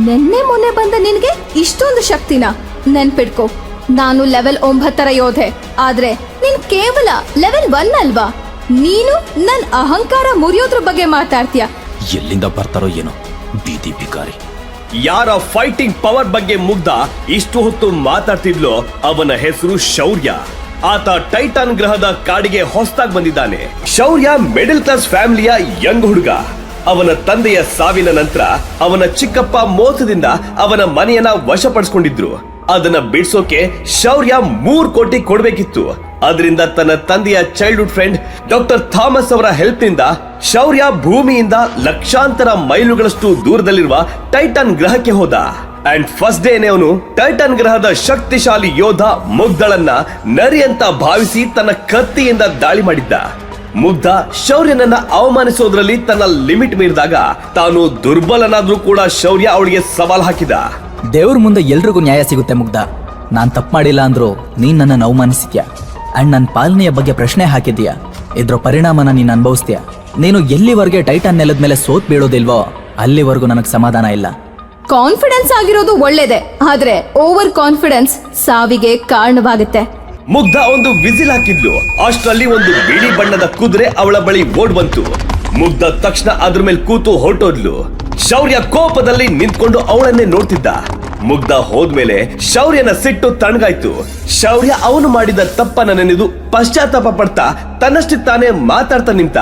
ನೆನ್ನೆ ಮೊನ್ನೆ ಬಂದ ನಿನ್ಗೆ ಇಷ್ಟೊಂದು ಶಕ್ತಿನ? ನೆನ್ಪಿಡ್ಕೊ, ನಾನು ಲೆವೆಲ್ 9 ಯೋಧೆ, ಆದ್ರೆ ನೀನ್ ಕೇವಲ ಲೆವೆಲ್ 1 ಅಲ್ವಾ? ನೀನು ನನ್ ಅಹಂಕಾರ ಮುರಿಯೋದ್ರ ಬಗ್ಗೆ ಮಾತಾಡ್ತೀಯ. ಎಲ್ಲಿಂದ ಬರ್ತಾರೋ ಏನೋ ಬೀದಿ ಬಿಕಾರಿ. ಯಾರ ಫೈಟಿಂಗ್ ಪವರ್ ಬಗ್ಗೆ ಮುಗ್ಧ ಇಷ್ಟು ಹೊತ್ತು ಮಾತಾಡ್ತಿದ್ಲೋ ಅವನ ಹೆಸರು ಶೌರ್ಯ. ಆತ ಟೈಟಾನ್ ಗ್ರಹದ ಕಾಡಿಗೆ ಹೊಸದಾಗಿ ಬಂದಿದ್ದಾನೆ. ಶೌರ್ಯ ಮಿಡಲ್ ಕ್ಲಾಸ್ ಫ್ಯಾಮಿಲಿಯ ಯಂಗ್ ಹುಡುಗ. ಅವನ ತಂದೆಯ ಸಾವಿನ ನಂತರ ಅವನ ಚಿಕ್ಕಪ್ಪ ಮೋಸದಿಂದ ಅವನ ಮನೆಯನ್ನ ವಶಪಡಿಸಿಕೊಂಡಿದ್ರು. ಅದನ್ನ ಬಿಡ್ಸೋಕೆ ಶೌರ್ಯ 3 ಕೋಟಿ ಕೊಡ್ಬೇಕಿತ್ತು. ಅದರಿಂದ ತನ್ನ ತಂದೆಯ ಚೈಲ್ಡ್ಹುಡ್ ಫ್ರೆಂಡ್ ಡಾಕ್ಟರ್ ಥಾಮಸ್ ಅವರ ಹೆಲ್ಪ್ ನಿಂದ ಶೌರ್ಯ ಭೂಮಿಯಿಂದ ಲಕ್ಷಾಂತರ ಮೈಲುಗಳಷ್ಟು ದೂರದಲ್ಲಿರುವ ಟೈಟಾನ್ ಗ್ರಹಕ್ಕೆ ಹೋದ. ಅಂಡ್ ಫಸ್ಟ್ ಡೇನೆ ಅವನು ಟೈಟಾನ್ ಗ್ರಹದ ಶಕ್ತಿಶಾಲಿ ಯೋಧ ಮುಗ್ಧಳನ್ನ ನರಿ ಅಂತ ಭಾವಿಸಿ ತನ್ನ ಕತ್ತಿಯಿಂದ ದಾಳಿ ಮಾಡಿದ್ದ. ಮುಗ್ಧ ಶೌರ್ಯನನ್ನ ಅವಮಾನಿಸೋದ್ರಲ್ಲಿ ತನ್ನ ಲಿಮಿಟ್ ಮೀರಿದಾಗ ತಾನು ದುರ್ಬಲನಾದ್ರೂ ಕೂಡ ಶೌರ್ಯ ಅವಳಿಗೆ ಸವಾಲ್ ಹಾಕಿದ. ದೇವ್ರ ಮುಂದೆ ಎಲ್ರಿಗೂ ನ್ಯಾಯ ಸಿಗುತ್ತೆ ಮುಗ್ಧ. ನಾನ್ ತಪ್ಪು ಮಾಡಿಲ್ಲ ಅಂದ್ರು ನೀನ್ ನನ್ನನ್ನು ಅವಮಾನಿಸಿದ್ಯಾ ಅಂಡ್ ನನ್ನ ಪಾಲನೆಯ ಬಗ್ಗೆ ಪ್ರಶ್ನೆ ಹಾಕಿದ್ಯಾ. ಇದ್ರ ಪರಿಣಾಮನ ನೀನ್ ಅನುಭವಿಸ್ತೀಯ. ನೀನು ಎಲ್ಲಿವರೆಗೆ ಟೈಟಾನ್ ನೆಲದ ಮೇಲೆ ಸೋತ್ ಬೀಳೋದಿಲ್ವೋ ಅಲ್ಲಿವರೆಗೂ ನನಗೆ ಸಮಾಧಾನ ಇಲ್ಲ. ಕಾನ್ಫಿಡೆನ್ಸ್ ಆಗಿರೋದು ಒಳ್ಳೇದೆ, ಆದ್ರೆ ಓವರ್ ಕಾನ್ಫಿಡೆನ್ಸ್ ಸಾವಿಗೆ ಕಾರಣವಾಗುತ್ತೆ. ಮುಗ್ಧ ಒಂದು ವಿಸಿಲ್ ಹಾಕಿದ್ಲು. ಅಷ್ಟರಲ್ಲಿ ಒಂದು ಬಿಳಿ ಬಣ್ಣದ ಕುದುರೆ ಅವಳ ಬಳಿ ಓಡ್ ಬಂತು. ಮುಗ್ಧ ತಕ್ಷಣ ಅದ್ರ ಮೇಲೆ ಕೂತು ಹೊರಟೋದ್ಲು. ಶೌರ್ಯ ಕೋಪದಲ್ಲಿ ನಿಂತ್ಕೊಂಡು ಅವಳನ್ನೇ ನೋಡ್ತಿದ್ದ. ಮುಗ್ಧ ಹೋದ್ಮೇಲೆ ಶೌರ್ಯನ ಸಿಟ್ಟು ತಣ್ಣಗಾಯ್ತು. ಶೌರ್ಯ ಅವನು ಮಾಡಿದ ತಪ್ಪನ್ನ ನೆನೆದು ಪಶ್ಚಾತ್ತಾಪ ಪಡ್ತಾ ತನ್ನಷ್ಟಿಗೆ ತಾನೇ ಮಾತಾಡ್ತಾ ನಿಂತ.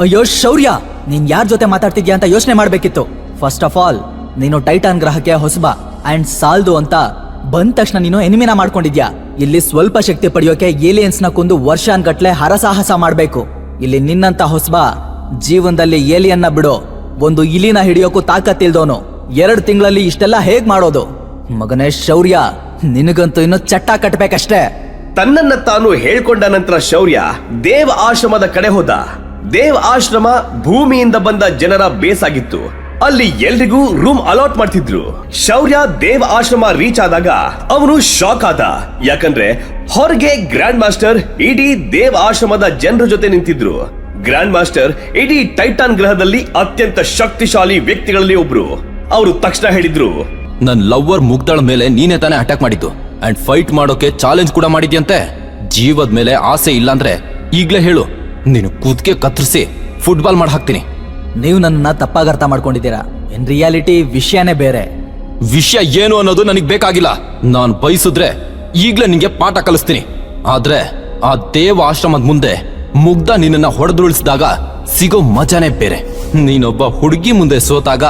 ಅಯ್ಯೋ ಶೌರ್ಯ, ನೀನ್ ಯಾರ ಜೊತೆ ಮಾತಾಡ್ತಿದ್ಯಾ ಅಂತ ಯೋಚನೆ ಮಾಡ್ಬೇಕಿತ್ತು. ಫಸ್ಟ್ ಆಫ್ ಆಲ್ ನೀನು ಟೈಟಾನ್ ಗ್ರಹಕ್ಕೆ ಹೊಸಬ ಅಂಡ್ ಸಾಲ್ದು ಅಂತ ಬಂದ ತಕ್ಷಣ ನೀನು ಎನಿಮಿನ ಮಾಡ್ಕೊಂಡಿದ್ಯಾ. ಇಲ್ಲಿ ಸ್ವಲ್ಪ ಶಕ್ತಿ ಪಡೆಯೋಕೆ ಏಲಿಯನ್ಸ್ ನ ಕೊಂದು ವರ್ಷಾನ್ಗಟ್ಲೆ ಹರಸಾಹಸ ಮಾಡ್ಬೇಕು. ಇಲ್ಲಿ ನಿನ್ನಂತ ಹೊಸಬ ಜೀವನದಲ್ಲಿ ಏಲಿಯನ್ನ ಬಿಡೋ, ಒಂದು ಇಲಿನ ಹಿಡಿಯೋಕು ತಾಕತ್ತಿಲ್ದೋನು 2 ತಿಂಗಳಲ್ಲಿ ಇಷ್ಟೆಲ್ಲ ಹೇಗ್ ಮಾಡೋದು? ಮಗನೇ ಶೌರ್ಯ, ನಿನಗಂತೂ ಇನ್ನು ಚಟ್ಟ ಕಟ್ಬೇಕಷ್ಟೇ. ತನ್ನನ್ನ ತಾನು ಹೇಳ್ಕೊಂಡ ನಂತರ ಶೌರ್ಯ ದೇವ ಆಶ್ರಮದ ಕಡೆ ಹೋದ. ದೇವ್ ಆಶ್ರಮ ಭೂಮಿಯಿಂದ ಬಂದ ಜನರ ಬೇಸಾಗಿತ್ತು. ಅಲ್ಲಿ ಎಲ್ರಿಗೂ ರೂಮ್ ಅಲಾಟ್ ಮಾಡ್ತಿದ್ರು. ಶೌರ್ಯ ದೇವ್ ಆಶ್ರಮ ರೀಚ್ ಆದಾಗ ಅವನು ಶಾಕ್ ಆದ. ಯಾಕಂದ್ರೆ ಹೊರಗೆ ಗ್ರ್ಯಾಂಡ್ ಮಾಸ್ಟರ್ ಇಡೀ ದೇವ್ ಆಶ್ರಮದ ಜನರ ಜೊತೆ ನಿಂತಿದ್ರು. ಗ್ರ್ಯಾಂಡ್ ಮಾಸ್ಟರ್ ಇಡೀ ಟೈಟಾನ್ ಗ್ರಹದಲ್ಲಿ ಅತ್ಯಂತ ಶಕ್ತಿಶಾಲಿ ವ್ಯಕ್ತಿಗಳಲ್ಲಿ ಒಬ್ರು. ಅವರು ತಕ್ಷಣ ಹೇಳಿದ್ರು, ನನ್ ಲವ್ವರ್ ಮುಗ್ದಳ ಮೇಲೆ ನೀನೇ ತಾನೇ ಅಟ್ಯಾಕ್ ಮಾಡಿದ್ದು ಅಂಡ್ ಫೈಟ್ ಮಾಡೋಕೆ ಚಾಲೆಂಜ್ ಕೂಡ ಮಾಡಿದ್ಯಂತೆ. ಜೀವದ ಮೇಲೆ ಆಸೆ ಇಲ್ಲಾಂದ್ರೆ ಈಗ್ಲೇ ಹೇಳು, ನೀನು ಕೂದ್ಕೆ ಕತ್ತರಿಸಿ ಫುಟ್ಬಾಲ್ ಮಾಡಿ ಹಾಕ್ತೀನಿ. ನೀವು ನನ್ನ ತಪ್ಪಾಗಿ ಅರ್ಥ ಮಾಡ್ಕೊಂಡಿದ್ದೀರಾ. ಇನ್ ರಿಯಾಲಿಟಿ ವಿಷಯನೇ ಬೇರೆ. ವಿಷಯ ಏನು ಅನ್ನೋದು ನನಗ್ ಬೇಕಾಗಿಲ್ಲ. ನಾನ್ ಬಯಸಿದ್ರೆ ಈಗ್ಲೇ ನಿಂಗೆ ಪಾಠ ಕಲಿಸ್ತೀನಿ. ಆದ್ರೆ ಆ ದೇವ ಆಶ್ರಮದ ಮುಂದೆ ಮುಗ್ಧ ನಿನ್ನನ್ನ ಹೊಡೆದುರುಳಿಸಿದಾಗ ಸಿಗೋ ಮಜಾನೇ ಬೇರೆ. ನೀನೊಬ್ಬ ಹುಡುಗಿ ಮುಂದೆ ಸೋತಾಗ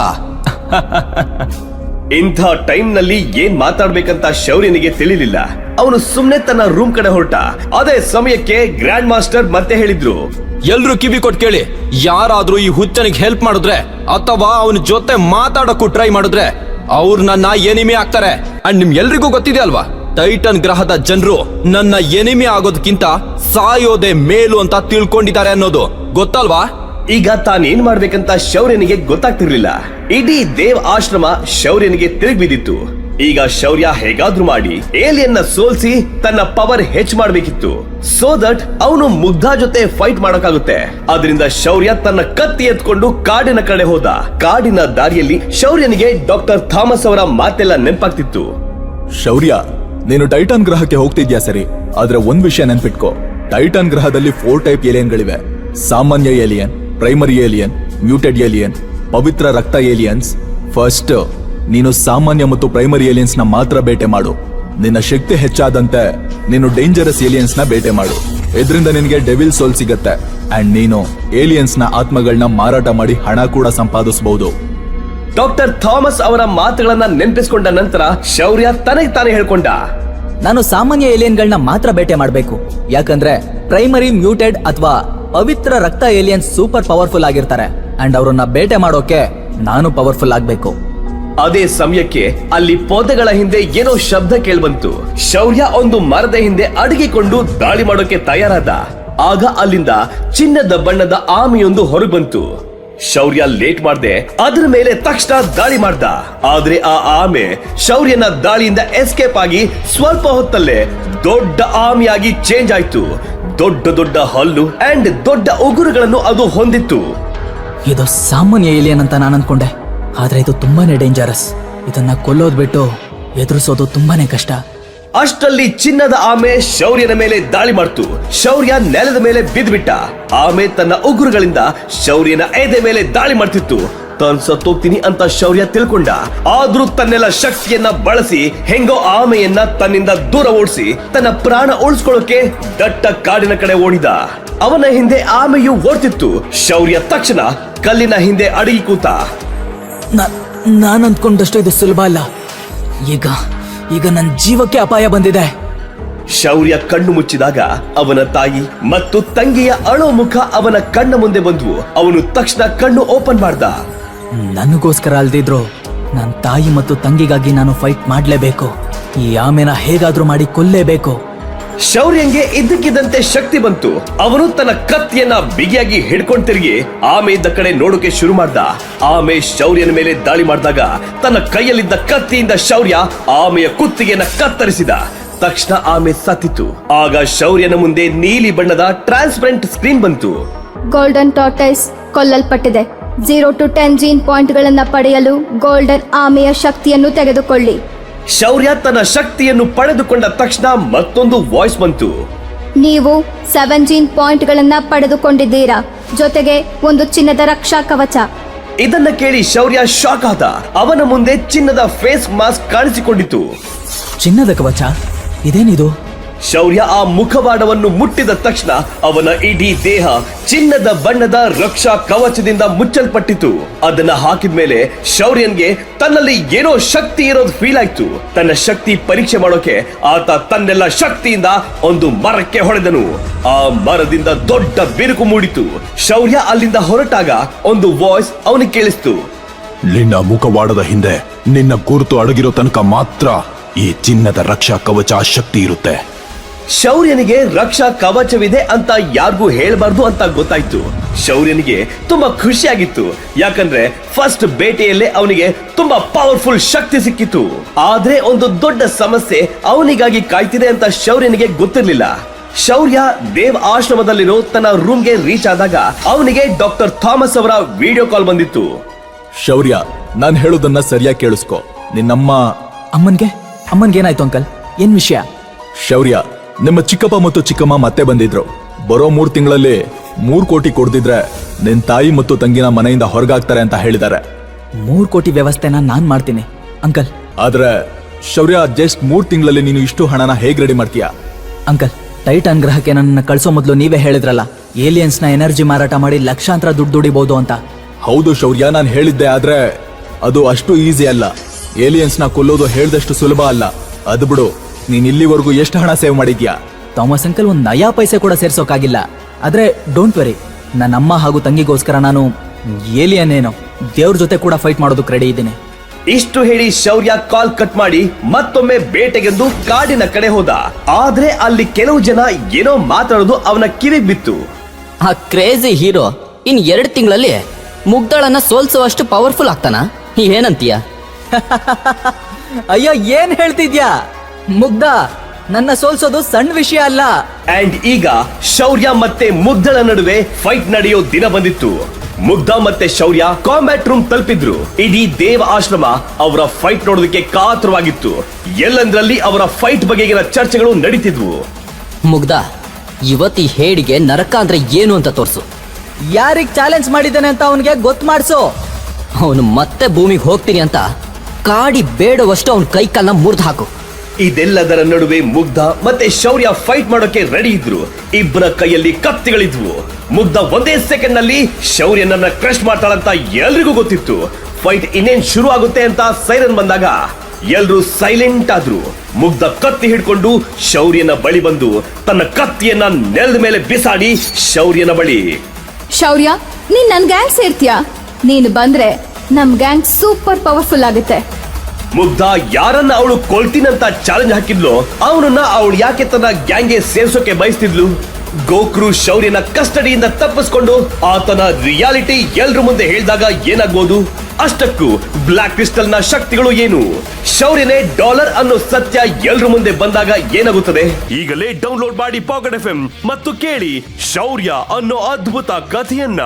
ಇಂಥ ಟೈಮ್ ನಲ್ಲಿ ಏನ್ ಮಾತಾಡ್ಬೇಕಂತ ಶೌರ್ಯನಿಗೆ ತಿಳಿಲಿಲ್ಲ. ಅವನು ಸುಮ್ನೆ ತನ್ನ ರೂಮ್ ಕಡೆ ಹೊರಟ. ಅದೇ ಸಮಯಕ್ಕೆ ಗ್ರ್ಯಾಂಡ್ ಮಾಸ್ಟರ್ ಮತ್ತೆ ಹೇಳಿದ್ರು, ಎಲ್ರು ಕಿವಿ ಕೊಟ್ಟು ಕೇಳಿ, ಯಾರಾದ್ರೂ ಈ ಹುಚ್ಚನಿಗೆ ಹೆಲ್ಪ್ ಮಾಡಿದ್ರೆ ಅಥವಾ ಅವನ ಜೊತೆ ಮಾತಾಡಕ್ಕೂ ಟ್ರೈ ಮಾಡಿದ್ರೆ ಅವ್ರು ನನ್ನ ಎನಿಮಿ ಆಗ್ತಾರೆ. ಅಂಡ್ ನಿಮ್ ಎಲ್ರಿಗೂ ಗೊತ್ತಿದೆ ಅಲ್ವಾ, ಟೈಟನ್ ಗ್ರಹದ ಜನರು ನನ್ನ ಎನಿಮಿ ಆಗೋದಕ್ಕಿಂತ ಸಾಯೋದೇ ಮೇಲು ಅಂತ ತಿಳ್ಕೊಂಡಿದ್ದಾರೆ ಅನ್ನೋದು ಗೊತ್ತಲ್ವಾ? ಈಗ ತಾನೇನ್ ಮಾಡ್ಬೇಕಂತ ಶೌರ್ಯನಿಗೆ ಗೊತ್ತಾಗ್ತಿರ್ಲಿಲ್ಲ. ಇಡೀ ದೇವ್ ಆಶ್ರಮ ಶೌರ್ಯನಿಗೆ ತಿರುಗಿ ಬಿದ್ದಿತ್ತು. ಈಗ ಶೌರ್ಯ ಹೇಗಾದ್ರೂ ಮಾಡಿ ಏಲಿಯನ್ನ ಸೋಲ್ಸಿ ತನ್ನ ಪವರ್ ಹೆಚ್ಚು ಮಾಡ್ಬೇಕಿತ್ತು. ಸೋ ದಟ್ ಅವನು ಮುಗ್ಧ ಜೊತೆ ಫೈಟ್ ಮಾಡೋಕ್ಕಾಗುತ್ತೆ. ಅದರಿಂದ ಶೌರ್ಯ ತನ್ನ ಕತ್ತಿ ಎತ್ಕೊಂಡು ಕಾಡಿನ ಕಡೆ ಹೋದ. ಕಾಡಿನ ದಾರಿಯಲ್ಲಿ ಶೌರ್ಯನಿಗೆ ಡಾಕ್ಟರ್ ಥಾಮಸ್ ಅವರ ಮಾತೆಲ್ಲ ನೆನಪಾಗ್ತಿತ್ತು. ಶೌರ್ಯ, ನೀನು ಟೈಟಾನ್ ಗ್ರಹಕ್ಕೆ ಹೋಗ್ತಿದ್ಯಾ ಸರಿ, ಆದ್ರೆ ಒಂದ್ ವಿಷಯ ನೆನ್ಪಿಟ್ಕೋ. ಟೈಟಾನ್ ಗ್ರಹದಲ್ಲಿ 4 ಟೈಪ್ ಏಲಿಯನ್ಗಳಿವೆ. ಸಾಮಾನ್ಯ alien, primary alien, muted alien, ಪವಿತ್ರ ರಕ್ತ ಏಲಿಯನ್ಸ್. ಫಸ್ಟ್ ನೀನು ಸಾಮಾನ್ಯ ಮತ್ತು ಪ್ರೈಮರಿ ಏಲಿಯನ್ಸ್ ನ ಮಾತ್ರ ಬೇಟೆ ಮಾಡು. ನಿನ್ನ ಶಕ್ತಿ ಹೆಚ್ಚಾದಂತೆ ನೀನು ಡೇಂಜರಸ್ ಏಲಿಯನ್ಸ್ ನ ಬೇಟೆ ಮಾಡು. ಇದರಿಂದ ನಿನಗೆ ಡೆವಿಲ್ ಸೋಲ್ ಸಿಗತ್ತೆ ಅಂಡ್ ನೀನು ಏಲಿಯನ್ಸ್ ನ ಆತ್ಮಗಳನ್ನ ಮಾರಾಟ ಮಾಡಿ ಹಣ ಕೂಡ ಸಂಪಾದಿಸಬಹುದು. ಡಾಕ್ಟರ್ ಥಾಮಸ್ ಅವರ ಮಾತುಗಳನ್ನ ನೆನಪಿಸಿಕೊಂಡ ನಂತರ ಶೌರ್ಯ ತನಗೆ ತಾನೇ ಹೇಳ್ಕೊಂಡ, ನಾನು ಸಾಮಾನ್ಯ ಏಲಿಯನ್ಗಳನ್ನ ಮಾತ್ರ ಬೇಟೆ ಮಾಡಬೇಕು. ಯಾಕಂದ್ರೆ ಪ್ರೈಮರಿ, ಮ್ಯೂಟೆಡ್ ಅಥವಾ ಪವಿತ್ರ ರಕ್ತ ಏಲಿಯನ್ಸ್ ಸೂಪರ್ ಪವರ್ಫುಲ್ ಆಗಿರ್ತಾರೆ ಅಂಡ್ ಅವರನ್ನ ಬೇಟೆ ಮಾಡೋಕೆ ನಾನು ಪವರ್ಫುಲ್ ಆಗ್ಬೇಕು. ಅದೇ ಸಮಯಕ್ಕೆ ಅಲ್ಲಿ ಪೊದೆಗಳ ಹಿಂದೆ ಏನೋ ಶಬ್ದ ಕೇಳ್ಬಂತು. ಶೌರ್ಯ ಒಂದು ಮರದ ಹಿಂದೆ ಅಡಗಿಕೊಂಡು ದಾಳಿ ಮಾಡೋಕೆ ತಯಾರಾದ. ಆಗ ಅಲ್ಲಿಂದ ಚಿನ್ನದ ಬಣ್ಣದ ಆಮೆಯೊಂದು ಹೊರಗೆ ಬಂತು. ಶೌರ್ಯ ಲೇಟ್ ಮಾಡ್ದೆ ಅದ್ರ ಮೇಲೆ ತಕ್ಷಣ ದಾಳಿ ಮಾಡ್ದ. ಆದ್ರೆ ಆ ಆಮೆ ಶೌರ್ಯನ ದಾಳಿಯಿಂದ ಎಸ್ಕೇಪ್ ಆಗಿ ಸ್ವಲ್ಪ ಹೊತ್ತಲ್ಲೇ ದೊಡ್ಡ ಆಮೆಯಾಗಿ ಚೇಂಜ್ ಆಯ್ತು. ದೊಡ್ಡ ದೊಡ್ಡ ಹಲ್ಲು ಅಂಡ್ ದೊಡ್ಡ ಉಗುರುಗಳನ್ನು ಅದು ಹೊಂದಿತ್ತು. ಇದು ಸಾಮಾನ್ಯ ಏಲಿಯನ್ ಅಂತ ನಾನು ಅನ್ಕೊಂಡೆ, ಆದ್ರೆ ಇದು ತುಂಬಾನೇ ಡೇಂಜರಸ್. ಇದನ್ನ ಕೊಲ್ಲೋದ್ ಬಿಟ್ಟು ಎದುರಿಸೋದು ತುಂಬಾನೇ ಕಷ್ಟ. ಅಷ್ಟರಲ್ಲಿ ಚಿನ್ನದ ಆಮೆ ಶೌರ್ಯನ ಮೇಲೆ ದಾಳಿ ಮಾಡ್ತು. ಶೌರ್ಯ ನೆಲದ ಮೇಲೆ ಬಿದ್ದುಬಿಟ್ಟ. ಆಮೆ ತನ್ನ ಉಗುರುಗಳಿಂದ ಶೌರ್ಯನ ಎದೆ ಮೇಲೆ ದಾಳಿ ಮಾಡ್ತಿತ್ತು. ತಾನ್ ಸತ್ತೋಗ್ತೀನಿ ಅಂತ ಶೌರ್ಯ ತಿಳ್ಕೊಂಡ. ಆದ್ರೂ ತನ್ನೆಲ್ಲ ಶಕ್ತಿಯನ್ನ ಬಳಸಿ ಹೆಂಗೋ ಆಮೆಯನ್ನ ತನ್ನಿಂದ ದೂರ ಓಡಿಸಿ ತನ್ನ ಪ್ರಾಣ ಉಳಿಸ್ಕೊಳ್ಳೋಕೆ ದಟ್ಟ ಕಾಡಿನ ಕಡೆ ಓಡಿದ. ಅವನ ಹಿಂದೆ ಆಮೆಯು ಓಡ್ತಿತ್ತು. ಶೌರ್ಯ ತಕ್ಷಣ ಕಲ್ಲಿನ ಹಿಂದೆ ಅಡಗಿ ಕೂತ. ನಾನು ಅಂದ್ಕೊಂಡಷ್ಟು ಇದು ಸುಲಭ ಅಲ್ಲ. ಈಗ ನನ್ನ ಜೀವಕ್ಕೆ ಅಪಾಯ ಬಂದಿದೆ. ಶೌರ್ಯ ಕಣ್ಣು ಮುಚ್ಚಿದಾಗ ಅವನ ತಾಯಿ ಮತ್ತು ತಂಗಿಯ ಅಳೋ ಮುಖ ಅವನ ಕಣ್ಣ ಮುಂದೆ ಬಂದ್ವು. ಅವನು ತಕ್ಷಣ ಕಣ್ಣು ಓಪನ್ ಮಾಡ್ದ. ನನಗೋಸ್ಕರ ಅಲ್ದಿದ್ರು ನನ್ನ ತಾಯಿ ಮತ್ತು ತಂಗಿಗಾಗಿ ನಾನು ಫೈಟ್ ಮಾಡ್ಲೇಬೇಕು. ಈ ಆಮೆನ ಹೇಗಾದ್ರೂ ಮಾಡಿ ಕೊಲ್ಲೇಬೇಕು. ಶೌರ್ಯಂಗೆ ಇದ್ದಕ್ಕಿದ್ದಂತೆ ಶಕ್ತಿ ಬಂತು. ಅವನು ತನ್ನ ಕತ್ತಿಯನ್ನ ಬಿಗಿಯಾಗಿ ಹಿಡ್ಕೊಂಡ್ ತಿರುಗಿ ಆಮೆ ಇದ್ದ ಕಡೆ ನೋಡೋಕೆ ಶುರು ಮಾಡ್ದ. ಆಮೆ ಶೌರ್ಯನ ಮೇಲೆ ದಾಳಿ ಮಾಡಿದಾಗ ತನ್ನ ಕೈಯಲ್ಲಿದ್ದ ಕತ್ತಿಯಿಂದ ಶೌರ್ಯ ಆಮೆಯ ಕುತ್ತಿಗೆಯನ್ನ ಕತ್ತರಿಸಿದ. ತಕ್ಷಣ ಆಮೆ ಸತ್ತಿತು. ಆಗ ಶೌರ್ಯನ ಮುಂದೆ ನೀಲಿ ಬಣ್ಣದ ಟ್ರಾನ್ಸ್ಪರೆಂಟ್ ಸ್ಕ್ರೀನ್ ಬಂತು. ಗೋಲ್ಡನ್ ಟಾರ್ಟೈಸ್ ಕೊಲ್ಲಲ್ಪಟ್ಟಿದೆ. 0 to 10 ಜೀನ್ ಪಾಯಿಂಟ್ಗಳನ್ನ ಪಡೆಯಲು ಗೋಲ್ಡನ್ ಆಮೆಯ ಶಕ್ತಿಯನ್ನು ತೆಗೆದುಕೊಳ್ಳಿ. ಶೌರ್ಯ ತನ್ನ ಶಕ್ತಿಯನ್ನು ಪಡೆದುಕೊಂಡ ತಕ್ಷಣ ಮತ್ತೊಂದು ವಾಯ್ಸ್ ಬಂತು. ನೀವು 7 ಜೀನ್ ಪಾಯಿಂಟ್ಗಳನ್ನ ಪಡೆದುಕೊಂಡಿದ್ದೀರಾ, ಜೊತೆಗೆ ಒಂದು ಚಿನ್ನದ ರಕ್ಷಾ ಕವಚ. ಇದನ್ನ ಕೇಳಿ ಶೌರ್ಯ ಶಾಕ್ ಆದ. ಅವನ ಮುಂದೆ ಚಿನ್ನದ ಫೇಸ್ ಮಾಸ್ಕ್ ಕಾಣಿಸಿಕೊಂಡಿತು. ಚಿನ್ನದ ಕವಚ? ಇದೇನಿದು? ಶೌರ್ಯ ಆ ಮುಖವಾಡವನ್ನು ಮುಟ್ಟಿದ ತಕ್ಷಣ ಅವನ ಇಡೀ ದೇಹ ಚಿನ್ನದ ಬಣ್ಣದ ರಕ್ಷಾ ಕವಚದಿಂದ ಮುಚ್ಚಲ್ಪಟ್ಟಿತು. ಅದನ್ನ ಹಾಕಿದ ಮೇಲೆ ಶೌರ್ಯನ್ಗೆ ತನ್ನಲ್ಲಿ ಏನೋ ಶಕ್ತಿ ಇರೋದು ಫೀಲ್ ಆಯ್ತು. ತನ್ನ ಶಕ್ತಿ ಪರೀಕ್ಷೆ ಮಾಡೋಕೆ ಆತ ತನ್ನೆಲ್ಲ ಶಕ್ತಿಯಿಂದ ಒಂದು ಮರಕ್ಕೆ ಹೊಡೆದನು. ಆ ಮರದಿಂದ ದೊಡ್ಡ ಬಿರುಕು ಮೂಡಿತು. ಶೌರ್ಯ ಅಲ್ಲಿಂದ ಹೊರಟಾಗ ಒಂದು ವಾಯ್ಸ್ ಅವನಿಗೆ ಕೇಳಿಸ್ತು. ನಿನ್ನ ಮುಖವಾಡದ ಹಿಂದೆ ನಿನ್ನ ಗುರುತು ಅಡಗಿರೋ ತನಕ ಮಾತ್ರ ಈ ಚಿನ್ನದ ರಕ್ಷಾ ಕವಚ ಶಕ್ತಿ ಇರುತ್ತೆ. ಶೌರ್ಯನಿಗೆ ರಕ್ಷಾ ಕವಚವಿದೆ ಅಂತ ಯಾರಿಗೂ ಹೇಳ್ಬಾರ್ದು ಅಂತ ಗೊತ್ತಾಯ್ತು. ಶೌರ್ಯನಿಗೆ ತುಂಬಾ ಖುಷಿಯಾಗಿತ್ತು. ಯಾಕಂದ್ರೆ ಫಸ್ಟ್ ಬೇಟೆಯಲ್ಲೇ ಅವನಿಗೆ ತುಂಬಾ ಪವರ್ಫುಲ್ ಶಕ್ತಿ ಸಿಕ್ಕಿತ್ತು. ಆದ್ರೆ ಒಂದು ದೊಡ್ಡ ಸಮಸ್ಯೆ ಅವನಿಗಾಗಿ ಕಾಯ್ತಿದೆ ಅಂತ ಶೌರ್ಯನಿಗೆ ಗೊತ್ತಿರ್ಲಿಲ್ಲ. ಶೌರ್ಯ ದೇವ್ ಆಶ್ರಮದಲ್ಲಿರೋ ತನ್ನ ರೂಮ್ಗೆ ರೀಚ್ ಆದಾಗ ಅವನಿಗೆ ಡಾಕ್ಟರ್ ಥಾಮಸ್ ಅವರ ವಿಡಿಯೋ ಕಾಲ್ ಬಂದಿತ್ತು. ಶೌರ್ಯ, ನಾನ್ ಹೇಳೋದನ್ನ ಸರಿಯಾಗಿ ಕೇಳಿಸ್ಕೊ. ನಿನ್ನಮ್ಮ ಅಮ್ಮನ್ಗೇನಾಯ್ತು ಅಂಕಲ್? ಏನ್ ವಿಷಯ? ಶೌರ್ಯ, ನಿಮ್ಮ ಚಿಕ್ಕಪ್ಪ ಮತ್ತು ಚಿಕ್ಕಮ್ಮ ಮತ್ತೆ ಬಂದಿದ್ರು. ಬರೋ 3 ತಿಂಗಳಲ್ಲಿ 3 ಕೋಟಿ ಕೊಡ್ದಿದ್ರೆ ನಿನ್ ತಾಯಿ ಮತ್ತು ತಂಗಿನ ಮನೆಯಿಂದ ಹೊರಗಾಗ್ತಾರೆ ಅಂತ ಹೇಳಿದ್ದಾರೆ. 3 ಕೋಟಿ ವ್ಯವಸ್ಥೆನ ನಾನ್ ಮಾಡ್ತೀನಿ ಅಂಕಲ್. ಆದ್ರೆ ಶೌರ್ಯ, ಜಸ್ಟ್ 3 ತಿಂಗಳಲ್ಲಿ ನೀನು ಇಷ್ಟು ಹಣನ ಹೇಗ್ ರೆಡಿ ಮಾಡ್ತೀಯಾ? ಅಂಕಲ್, ಟೈಟಾನ್ ಗ್ರಹಕ್ಕೆ ನನ್ನ ಕಳ್ಸೋ ಮೊದಲು ನೀವೇ ಹೇಳಿದ್ರಲ್ಲ, ಏಲಿಯನ್ಸ್ನ ಎನರ್ಜಿ ಮಾರಾಟ ಮಾಡಿ ಲಕ್ಷಾಂತರ ದುಡ್ಡು ದುಡಿಬಹುದು ಅಂತ. ಹೌದು ಶೌರ್ಯ, ನಾನು ಹೇಳಿದ್ದೆ. ಆದ್ರೆ ಅದು ಅಷ್ಟು ಈಸಿ ಅಲ್ಲ. ಏಲಿಯನ್ಸ್ನ ಕೊಲ್ಲೋದು ಹೇಳ್ದಷ್ಟು ಸುಲಭ ಅಲ್ಲ. ಅದು ಬಿಡು, ನೀನ್ ಇಲ್ಲಿವರೆಗೂ ಎಷ್ಟು ಹಣ ಸೇವ್ ಮಾಡಿದ್ಯಾ? ಥಾಮಸ್ ಅಂಕಲ್, ಒಂದು ನಯಾ ಪೈಸೆ ಕೂಡ ಸೇರ್ಸೋಕಾಗಿಲ್ಲ. ಆದ್ರೆ ಡೋಂಟ್ ವೆರಿ, ನನ್ನ ಅಮ್ಮ ಹಾಗೂ ತಂಗಿಗೋಸ್ಕರ ನಾನು ಏಲಿಯನ್ ಏನೋ ದೇವ್ರ ಜೊತೆ ಕೂಡ ಫೈಟ್ ಮಾಡೋದಕ್ಕೆ ರೆಡಿ ಇದ್ದೀನಿ. ಇಷ್ಟು ಹೇಳಿ ಶೌರ್ಯ ಕಾಲ್ ಕಟ್ ಮಾಡಿ ಮತ್ತೊಮ್ಮೆ ಬೇಟೆಗೆಂದು ಕಾಡಿನ ಕಡೆ ಹೋದ. ಆದ್ರೆ ಅಲ್ಲಿ ಕೆಲವು ಜನ ಏನೋ ಮಾತಾಡೋದು ಅವನ ಕಿವಿಗೆ ಬಿತ್ತು. ಆ ಕ್ರೇಜಿ ಹೀರೋ ಇನ್ 2 ತಿಂಗಳಲ್ಲಿ ಮುಗ್ದಳನ್ನ ಸೋಲ್ಸುವಷ್ಟು ಪವರ್ಫುಲ್ ಆಗ್ತಾನ? ಏನಂತೀಯ? ಅಯ್ಯೋ, ಏನ್ ಹೇಳ್ತಿದ್ಯಾ? ಮುಗ್ಧ ನನ್ನ ಸೋಲ್ಸೋದು ಸಣ್ಣ ವಿಷಯ ಅಲ್ಲ. ಅಂಡ್ ಈಗ ಶೌರ್ಯ ಮತ್ತೆ ಮುಗ್ಧಳ ನಡುವೆ ಫೈಟ್ ನಡೆಯೋ ದಿನ ಬಂದಿತ್ತು. ಮುಗ್ಧ ಮತ್ತೆ ಶೌರ್ಯ ಕಾಂಬ್ಯಾಟ್ ರೂಮ್ ತಲುಪಿದ್ರು. ಇಡೀ ದೇವ ಆಶ್ರಮ ಅವರ ಫೈಟ್ ನೋಡೋದಕ್ಕೆ ಕಾತರವಾಗಿತ್ತು. ಎಲ್ಲಂದ್ರಲ್ಲಿ ಅವರ ಫೈಟ್ ಬಗೆಗಿನ ಚರ್ಚೆಗಳು ನಡೀತಿದ್ವು. ಮುಗ್ಧ, ಇವತ್ತಿ ಹೇಡಿಗೆ ನರಕ ಅಂದ್ರೆ ಏನು ಅಂತ ತೋರ್ಸು. ಯಾರಿಗ್ ಚಾಲೆಂಜ್ ಮಾಡಿದ್ದಾನೆ ಅಂತ ಅವನಿಗೆ ಗೊತ್ತು ಮಾಡಿಸು. ಅವನು ಮತ್ತೆ ಭೂಮಿಗೆ ಹೋಗ್ತೀನಿ ಅಂತ ಕಾಡಿ ಬೇಡವಷ್ಟು ಅವನ ಕೈ ಕಾಲನ್ನ ಮುರಿದು ಹಾಕು. ಇದೆಲ್ಲದರ ನಡುವೆ ಮುಗ್ಧ ಮತ್ತೆ ಶೌರ್ಯ ಫೈಟ್ ಮಾಡೋಕೆ ರೆಡಿ ಇದ್ರು. ಇಬ್ಬರ ಕೈಯಲ್ಲಿ ಕತ್ತಿಗಳಿದ್ವು. ಮುಗ್ಧ ಒಂದೇ ಸೆಕೆಂಡ್ ನಲ್ಲಿ ಶೌರ್ಯನನ್ನ ಕ್ರಶ್ ಮಾಡ್ತಾಳಂತ ಎಲ್ರಿಗೂ ಗೊತ್ತಿತ್ತು. ಫೈಟ್ ಇನ್ನೇನ್ ಶುರು ಆಗುತ್ತೆ ಅಂತ ಸೈರನ್ ಬಂದಾಗ ಎಲ್ರೂ ಸೈಲೆಂಟ್ ಆದ್ರು. ಮುಗ್ಧ ಕತ್ತಿ ಹಿಡ್ಕೊಂಡು ಶೌರ್ಯನ ಬಳಿ ಬಂದು ತನ್ನ ಕತ್ತಿಯನ್ನ ನೆಲದ ಮೇಲೆ ಬಿಸಾಡಿ ಶೌರ್ಯನ ಬಳಿ, ಶೌರ್ಯ, ನೀನ್ ನನ್ ಗ್ಯಾಂಗ್ ಸೇರ್ತೀಯಾ? ನೀನು ಬಂದ್ರೆ ನಮ್ ಗ್ಯಾಂಗ್ ಸೂಪರ್ ಪವರ್ಫುಲ್ ಆಗುತ್ತೆ. ಮುಗ್ಧ ಯಾರನ್ನ ಅವಳು ಕೊಲ್ತೀನಂತ ಚಾಲೆಂಜ್ ಹಾಕಿದ್ಲು, ಅವನನ್ನ ಅವಳು ಯಾಕೆ ತನ್ನ ಗ್ಯಾಂಗ್ಗೆ ಸೇರ್ಸೋಕೆ ಬಯಸ್ತಿದ್ಲು? ಗೋಕ್ರು ಶೌರ್ಯನ ಕಸ್ಟಡಿಯಿಂದ ತಪ್ಪಿಸ್ಕೊಂಡು ಆತನ ರಿಯಾಲಿಟಿ ಎಲ್ರ ಮುಂದೆ ಹೇಳಿದಾಗ ಏನಾಗ್ಬೋದು? ಅಷ್ಟಕ್ಕೂ ಬ್ಲಾಕ್ ಕ್ರಿಸ್ಟಲ್ ನ ಶಕ್ತಿಗಳು ಏನು? ಶೌರ್ಯನೇ ಡಾಲರ್ ಅನ್ನೋ ಸತ್ಯ ಎಲ್ರ ಮುಂದೆ ಬಂದಾಗ ಏನಾಗುತ್ತದೆ? ಈಗಲೇ ಡೌನ್ಲೋಡ್ ಮಾಡಿ ಪಾಕೆಟ್ FM ಮತ್ತು ಕೇಳಿ ಶೌರ್ಯ ಅನ್ನೋ ಅದ್ಭುತ ಕಥೆಯನ್ನ.